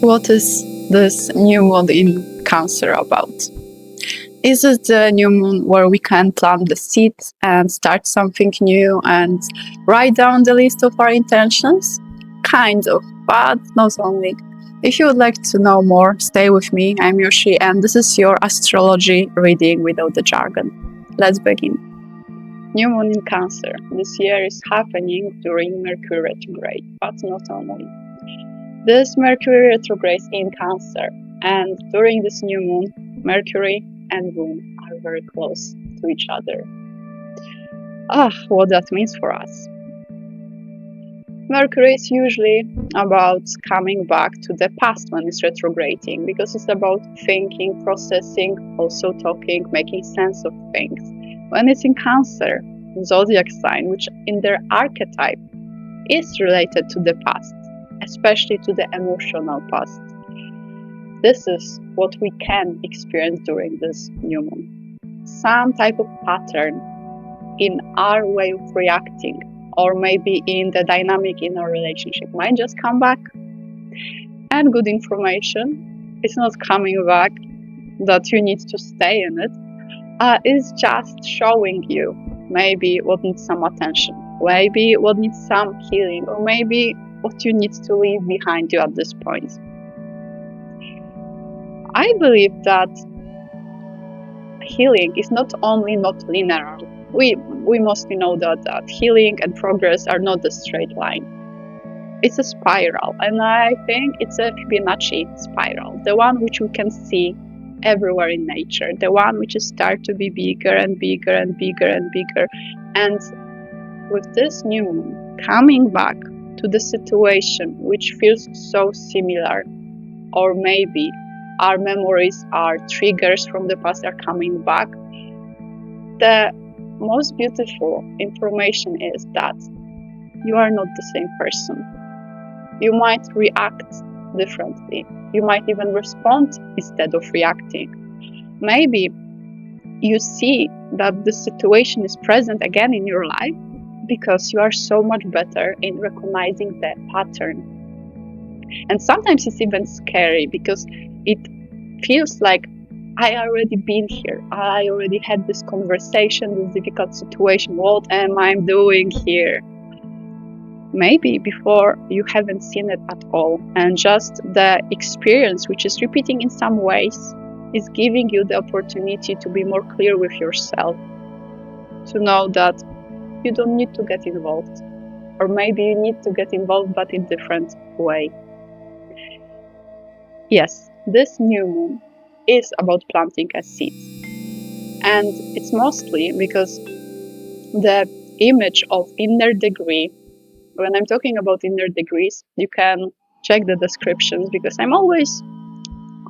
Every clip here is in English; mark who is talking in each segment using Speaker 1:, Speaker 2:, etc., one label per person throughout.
Speaker 1: What is this new moon in Cancer about? Is it the new moon where we can plant the seeds and start something new and write down the list of our intentions? Kind of, but not only. If you would like to know more, stay with me. I'm Yoshi, and this is your astrology reading without the jargon. Let's begin. New moon in Cancer. This year is happening during Mercury retrograde, but not only. This Mercury retrograde in Cancer, and during this new moon, Mercury and Moon are very close to each other. What that means for us. Mercury is usually about coming back to the past when it's retrograding, because it's about thinking, processing, also talking, making sense of things. When it's in Cancer, zodiac sign, which in their archetype is related to the past, especially to the emotional past. This is what we can experience during this new moon. Some type of pattern in our way of reacting, or maybe in the dynamic in our relationship, might just come back. And good information is not coming back that you need to stay in it. It's just showing you maybe what needs some attention, maybe what needs some healing, or maybe what you need to leave behind you at this point. I believe that healing is not only not linear. We mostly know that healing and progress are not a straight line. It's a spiral, and I think it's a Fibonacci spiral, the one which we can see everywhere in nature, the one which is start to be bigger and bigger and bigger and bigger. And with this new moon coming back to the situation which feels so similar, or maybe our memories, our triggers from the past are coming back, the most beautiful information is that you are not the same person. You might react differently. You might even respond instead of reacting. Maybe you see that the situation is present again in your life because you are so much better in recognizing the pattern. And sometimes it's even scary because it feels like I already been here. I already had this conversation, this difficult situation. What am I doing here? Maybe before you haven't seen it at all, and just the experience, which is repeating in some ways, is giving you the opportunity to be more clear with yourself, to know that you don't need to get involved, or maybe you need to get involved but in a different way. Yes, this new moon is about planting a seed, and it's mostly because the image of inner degree. When I'm talking about inner degrees, you can check the descriptions, because I'm always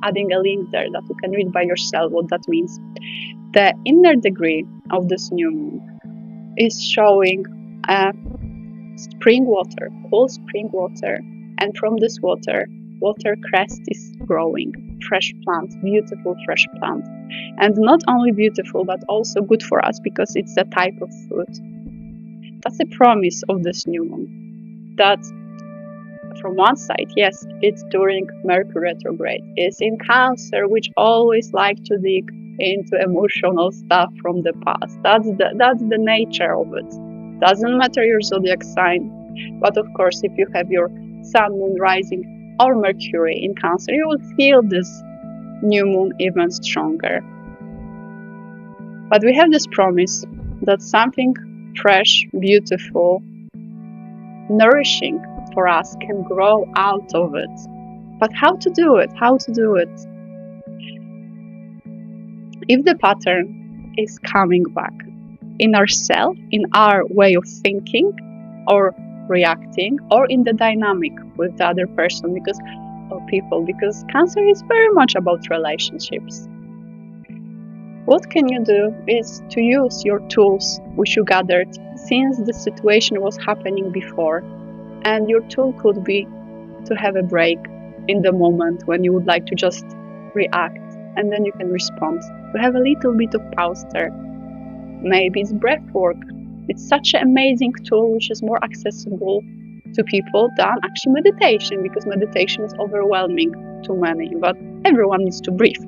Speaker 1: adding a link there that you can read by yourself what that means. The inner degree of this new moon is showing spring water, cool spring water, and from this water crest is growing, fresh plant, beautiful fresh plant. And not only beautiful, but also good for us because it's a type of fruit. That's a promise of this new moon. That from one side, yes, it's during Mercury retrograde. It's in Cancer, which always like to dig into emotional stuff from the past. That's the nature of it. Doesn't matter your zodiac sign, but of course, if you have your Sun, Moon, Rising, or Mercury in Cancer, you will feel this new moon even stronger. But we have this promise that something fresh, beautiful, nourishing for us can grow out of it. But how to do it? How to do it? If the pattern is coming back in ourselves, in our way of thinking or reacting, or in the dynamic with the other person, or people, because Cancer is very much about relationships. What can you do is to use your tools which you gathered since the situation was happening before. And your tool could be to have a break in the moment when you would like to just react, and then you can respond. To have a little bit of pause there. Maybe it's breath work. It's such an amazing tool which is more accessible to people than actually meditation, because meditation is overwhelming to many, but everyone needs to breathe.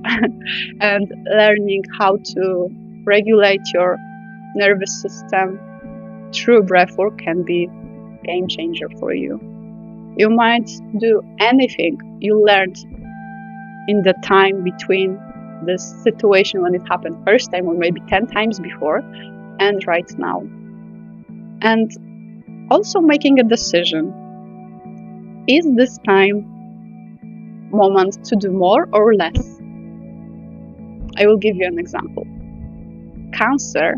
Speaker 1: And learning how to regulate your nervous system through breathwork can be a game changer for you. You might do anything you learned in the time between this situation when it happened first time, or maybe 10 times before, and right now. And also making a decision. Is this time moment to do more or less? I will give you an example. Cancer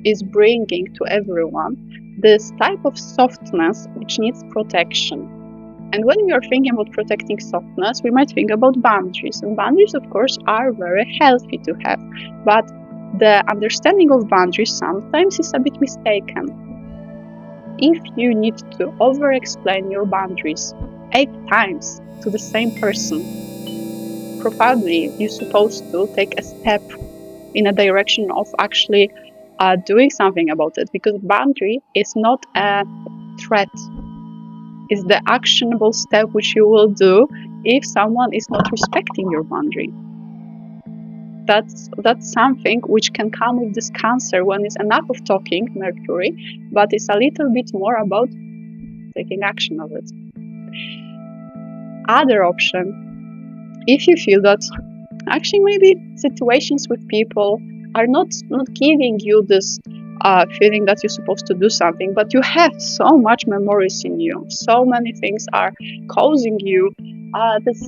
Speaker 1: is bringing to everyone this type of softness which needs protection. And when we are thinking about protecting softness, we might think about boundaries. And boundaries, of course, are very healthy to have. But the understanding of boundaries sometimes is a bit mistaken. If you need to over-explain your boundaries 8 times to the same person, probably you're supposed to take a step in a direction of actually doing something about it, because boundary is not a threat. It's the actionable step which you will do if someone is not respecting your boundary. That's something which can come with this Cancer when it's enough of talking, Mercury, but it's a little bit more about taking action of it. Other option, if you feel that actually maybe situations with people are not giving you this feeling that you're supposed to do something, but you have so much memories in you, so many things are causing you this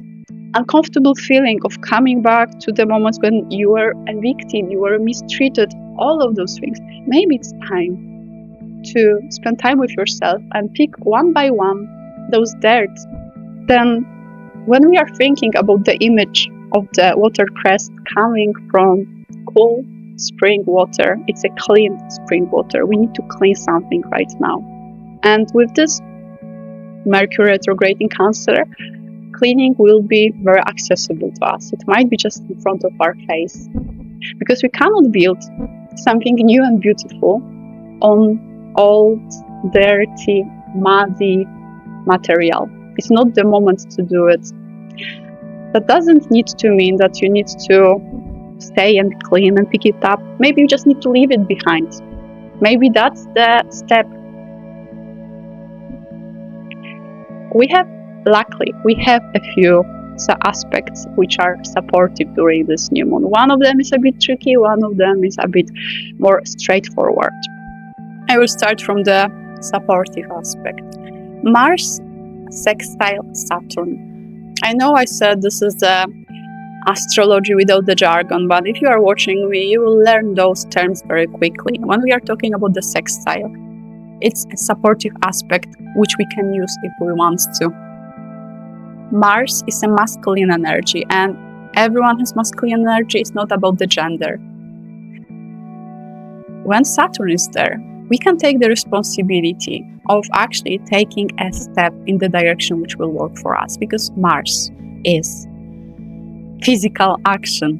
Speaker 1: uncomfortable feeling of coming back to the moments when you were a victim, you were mistreated, all of those things. Maybe it's time to spend time with yourself and pick one by one those dirt. Then when we are thinking about the image of the water crest coming from cool spring water, it's a clean spring water. We need to clean something right now. And with this Mercury retrograde in Cancer, cleaning will be very accessible to us. It might be just in front of our face, because we cannot build something new and beautiful on old, dirty, muddy material. It's not the moment to do it. That doesn't need to mean that you need to stay and clean and pick it up. Maybe you just need to leave it behind. Maybe that's the step. Luckily, we have a few aspects which are supportive during this new moon. One of them is a bit tricky, one of them is a bit more straightforward. I will start from the supportive aspect. Mars sextile Saturn. I know I said this is the astrology without the jargon, but if you are watching me, you will learn those terms very quickly. When we are talking about the sextile, it's a supportive aspect which we can use if we want to. Mars is a masculine energy, and everyone has masculine energy. It's not about the gender. When Saturn is there, we can take the responsibility of actually taking a step in the direction which will work for us, because Mars is physical action.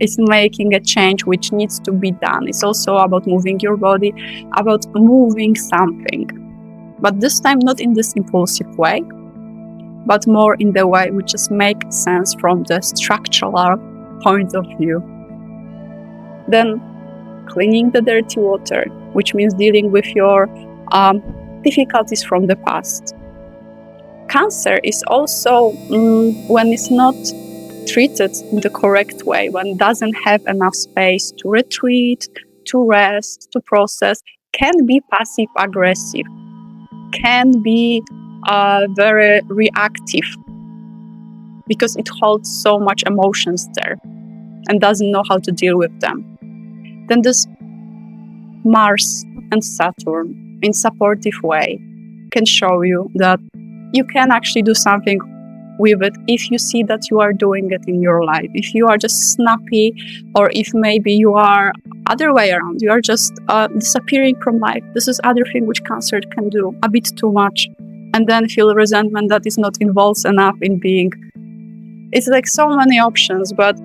Speaker 1: It's making a change which needs to be done. It's also about moving your body, about moving something. But this time not in this impulsive way, but more in the way which just makes sense from the structural point of view. Then cleaning the dirty water, which means dealing with your difficulties from the past. Cancer is also when it's not treated in the correct way, when it doesn't have enough space to retreat, to rest, to process, can be passive-aggressive, can be very reactive, because it holds so much emotions there and doesn't know how to deal with them. Then this Mars and Saturn in supportive way can show you that you can actually do something with it if you see that you are doing it in your life. If you are just snappy, or if maybe you are other way around, you are just disappearing from life. This is other thing which Cancer can do a bit too much, and then feel resentment that is not involved enough in being. It's like so many options, but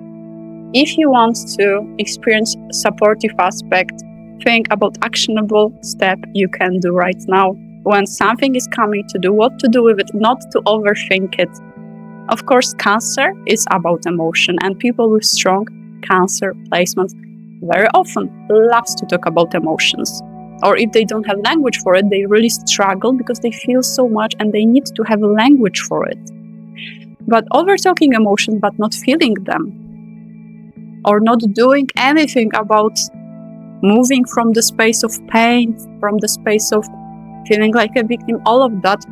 Speaker 1: if you want to experience supportive aspect, think about actionable step you can do right now. when something is coming to do, what to do with it, not to overthink it. Of course, Cancer is about emotion, and people with strong Cancer placements very often loves to talk about emotions. Or if they don't have language for it, they really struggle because they feel so much and they need to have a language for it. But over-talking emotions but not feeling them, or not doing anything about moving from the space of pain, from the space of feeling like a victim, all of that,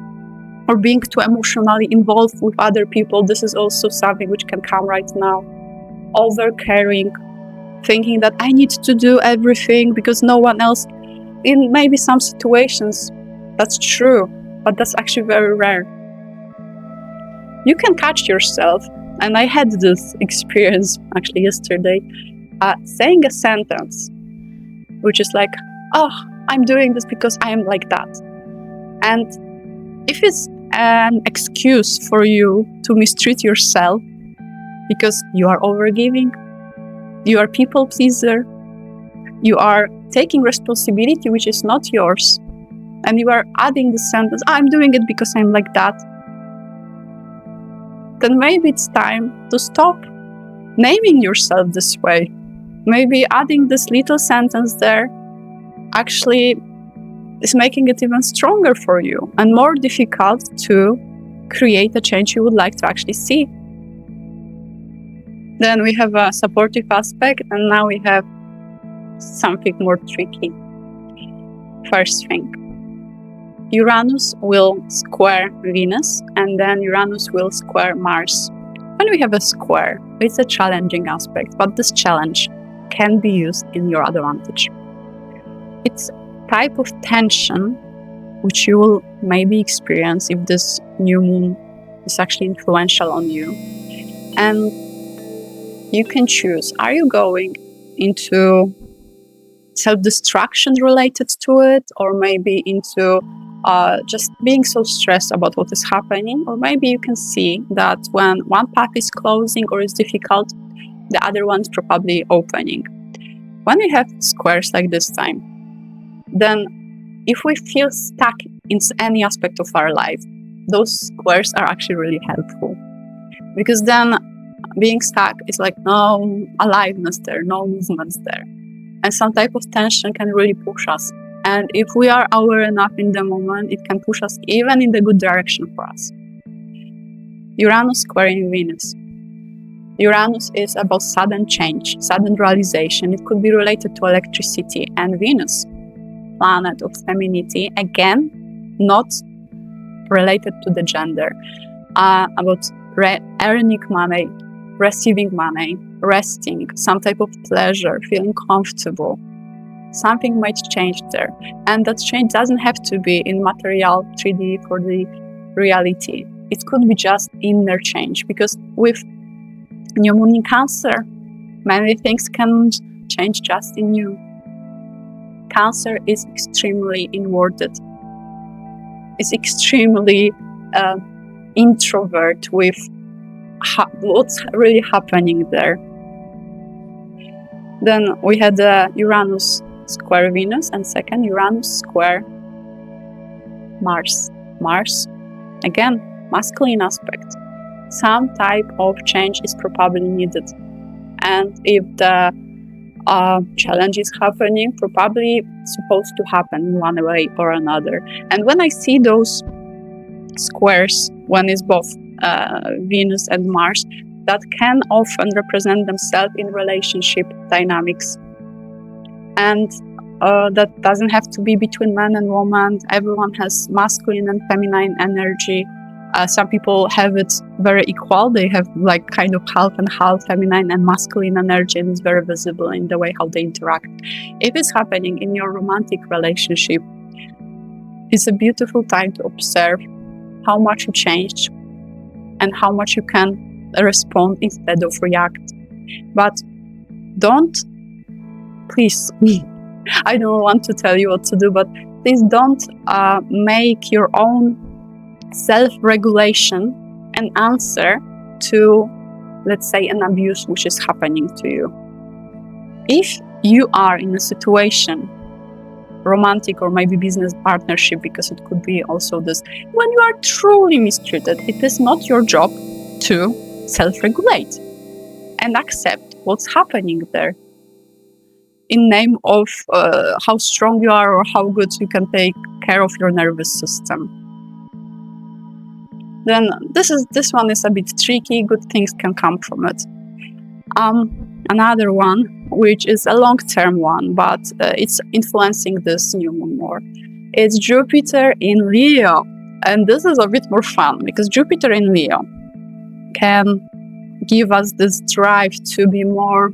Speaker 1: or being too emotionally involved with other people, this is also something which can come right now. Over-caring, thinking that I need to do everything because no one else. In maybe some situations, that's true, but that's actually very rare. You can catch yourself, and I had this experience actually yesterday, saying a sentence, which is like, oh, I'm doing this because I am like that. And if it's an excuse for you to mistreat yourself because you are overgiving, you are people pleaser, you are taking responsibility which is not yours, and you are adding the sentence, I'm doing it because I'm like that, then maybe it's time to stop naming yourself this way. Maybe adding this little sentence there actually is making it even stronger for you and more difficult to create a change you would like to actually see. Then we have a supportive aspect, and now we have something more tricky. First thing, Uranus will square Venus, and then Uranus will square Mars. When we have a square, it's a challenging aspect, but this challenge can be used in your advantage. It's a type of tension which you will maybe experience if this new moon is actually influential on you. And you can choose, are you going into self-destruction related to it, or maybe into just being so stressed about what is happening, or maybe you can see that when one path is closing or is difficult, the other one's probably opening. When we have squares like this time, then if we feel stuck in any aspect of our life, those squares are actually really helpful, because then being stuck is like no aliveness there, no movements there. And some type of tension can really push us. And if we are aware enough in the moment, it can push us even in the good direction for us. Uranus squaring Venus. Uranus is about sudden change, sudden realization. It could be related to electricity. And Venus, planet of femininity, again, not related to the gender, about earning money, receiving money, resting, some type of pleasure, feeling comfortable. Something might change there. And that change doesn't have to be in material 3D for the reality. It could be just inner change, because with new moon in Cancer, many things can change just in you. Cancer is extremely inwarded. It's extremely introvert with what's really happening there. Then we had Uranus square Venus, and second Uranus square Mars. Mars, again, masculine aspect. Some type of change is probably needed. And if the challenge is happening, probably supposed to happen in one way or another. And when I see those squares, when it's both Venus and Mars, that can often represent themselves in relationship dynamics. And that doesn't have to be between man and woman. Everyone has masculine and feminine energy. Some people have it very equal. They have like kind of half and half feminine and masculine energy, and it's very visible in the way how they interact. If it's happening in your romantic relationship, it's a beautiful time to observe how much you changed and how much you can respond instead of react. But don't, please, I don't want to tell you what to do, but please don't make your own self-regulation an answer to, let's say, an abuse which is happening to you. If you are in a situation romantic or maybe business partnership, because it could be also this. When you are truly mistreated, it is not your job to self-regulate and accept what's happening there in name of how strong you are or how good you can take care of your nervous system. Then this one is a bit tricky. Good things can come from it. Another one, which is a long-term one, but it's influencing this new moon more. It's Jupiter in Leo, and this is a bit more fun because Jupiter in Leo can give us this drive to be more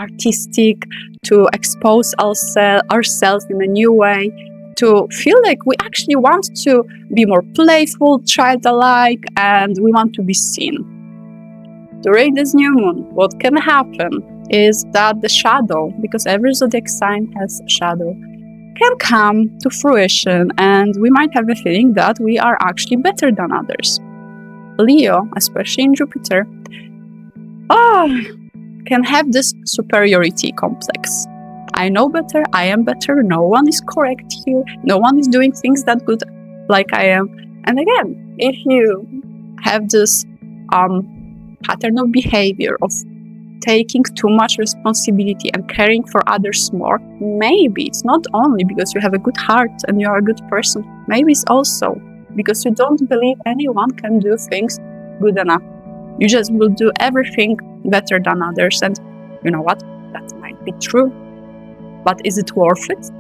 Speaker 1: artistic, to expose ourselves in a new way, to feel like we actually want to be more playful, childlike, and we want to be seen. During this new moon, what can happen is that the shadow, because every zodiac sign has a shadow, can come to fruition, and we might have a feeling that we are actually better than others. Leo, especially in Jupiter, can have this superiority complex. I know better, I am better, no one is correct here, no one is doing things that good like I am. And again, if you have this pattern of behavior of taking too much responsibility and caring for others more, maybe it's not only because you have a good heart and you are a good person, maybe it's also because you don't believe anyone can do things good enough. You just will do everything better than others. And you know what? That might be true. But is it worth it?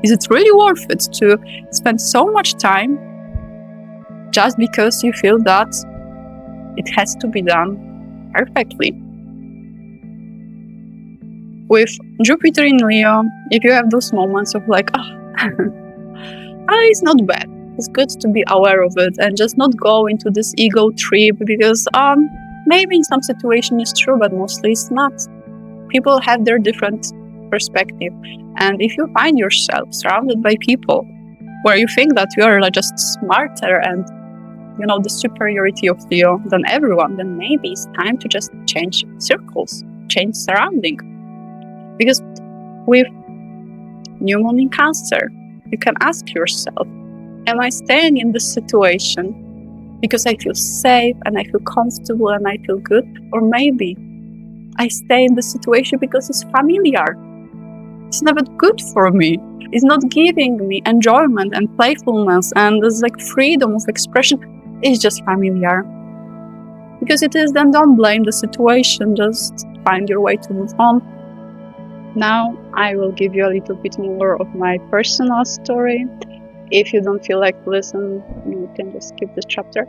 Speaker 1: Is it really worth it to spend so much time just because you feel that it has to be done perfectly? With Jupiter in Leo, if you have those moments of like, it's not bad. It's good to be aware of it and just not go into this ego trip, because maybe in some situation it's true, but mostly it's not. People have their different perspective, and if you find yourself surrounded by people where you think that you are like just smarter and you know the superiority of Leo than everyone, then maybe it's time to just change circles, change surrounding. Because with new moon in Cancer, you can ask yourself, am I staying in this situation because I feel safe and I feel comfortable and I feel good? Or maybe I stay in the situation because it's familiar. It's never good for me. It's not giving me enjoyment and playfulness and this like freedom of expression. It's just familiar. Because it is, then don't blame the situation. Just find your way to move on. Now I will give you a little bit more of my personal story. If you don't feel like to listen, you can just skip this chapter.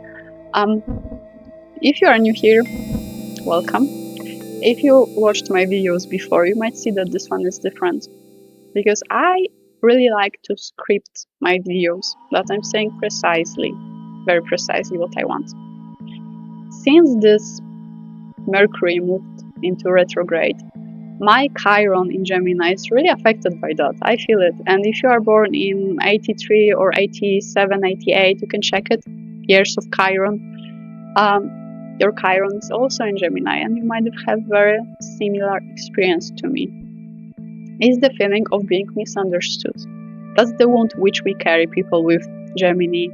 Speaker 1: If you are new here, welcome. If you watched my videos before, you might see that this one is different, because I really like to script my videos, that I'm saying very precisely what I want. Since this Mercury moved into retrograde, my Chiron in Gemini is really affected by that. I feel it. And if you are born in 83 or 87, 88, you can check it, years of Chiron. Your Chiron is also in Gemini, and you might have very similar experience to me. It's the feeling of being misunderstood. That's the wound which we carry, people with Gemini.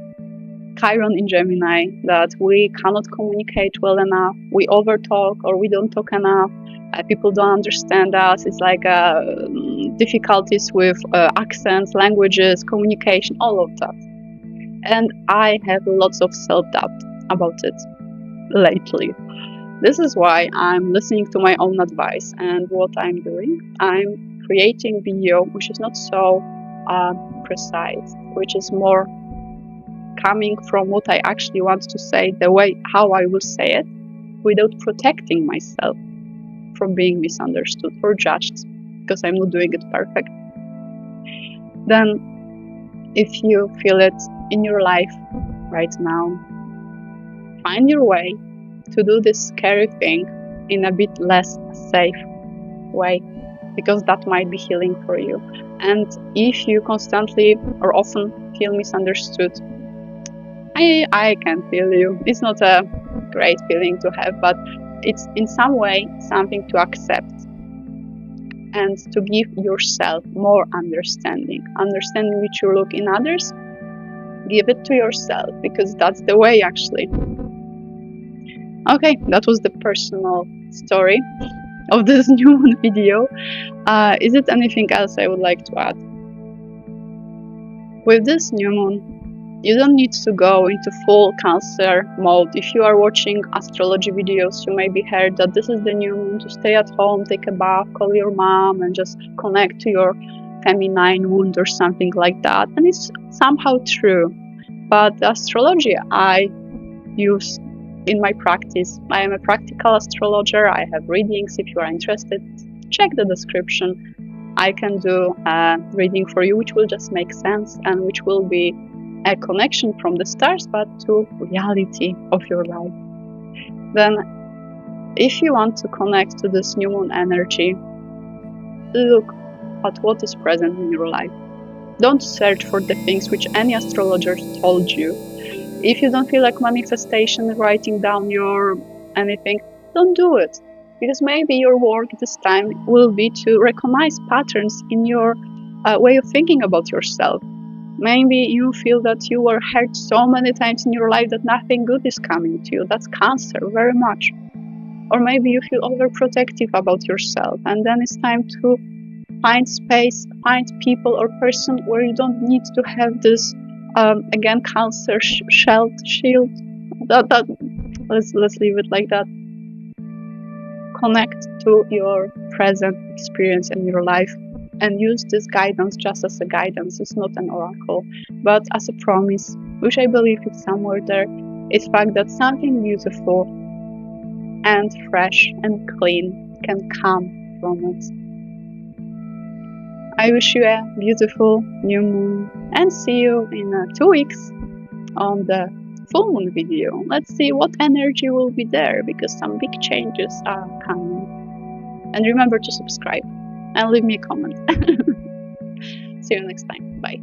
Speaker 1: Chiron in Gemini, that we cannot communicate well enough, we overtalk or we don't talk enough. People don't understand us. It's like difficulties with accents, languages, communication, all of that. And I have lots of self-doubt about it lately. This is why I'm listening to my own advice, and what I'm doing, I'm creating video which is not so precise, which is more coming from what I actually want to say, the way how I will say it, without protecting myself from being misunderstood or judged, because I'm not doing it perfect. Then, if you feel it in your life right now, find your way to do this scary thing in a bit less safe way, because that might be healing for you. And if you constantly or often feel misunderstood, I can feel you. It's not a great feeling to have, but it's in some way something to accept. and to give yourself more understanding which you look in others. Give it to yourself, because that's the way, actually. Okay, that was the personal story of this new moon video. Is it anything else I would like to add? With this new moon, you don't need to go into full Cancer mode. If you are watching astrology videos, you maybe heard that this is the new moon to stay at home, take a bath, call your mom, and just connect to your feminine wound or something like that. And it's somehow true. But the astrology I use in my practice, I am a practical astrologer. I have readings. If you are interested, check the description. I can do a reading for you, which will just make sense and which will be a connection from the stars, but to reality of your life. Then, if you want to connect to this new moon energy, look at what is present in your life. Don't search for the things which any astrologer told you. If you don't feel like manifestation, writing down your anything, don't do it. Because maybe your work this time will be to recognize patterns in your way of thinking about yourself. Maybe you feel that you were hurt so many times in your life that nothing good is coming to you. That's Cancer, very much. Or maybe you feel overprotective about yourself, and then it's time to find space, find people or person where you don't need to have this again Cancer shield. Let's leave it like that. Connect to your present experience in your life and use this guidance just as a guidance. It's not an oracle, but as a promise, which I believe is somewhere there. It's the fact that something beautiful and fresh and clean can come from it. I wish you a beautiful new moon and see you in 2 weeks on the full moon video. Let's see what energy will be there, because some big changes are coming. And remember to subscribe and leave me a comment. See you next time. Bye.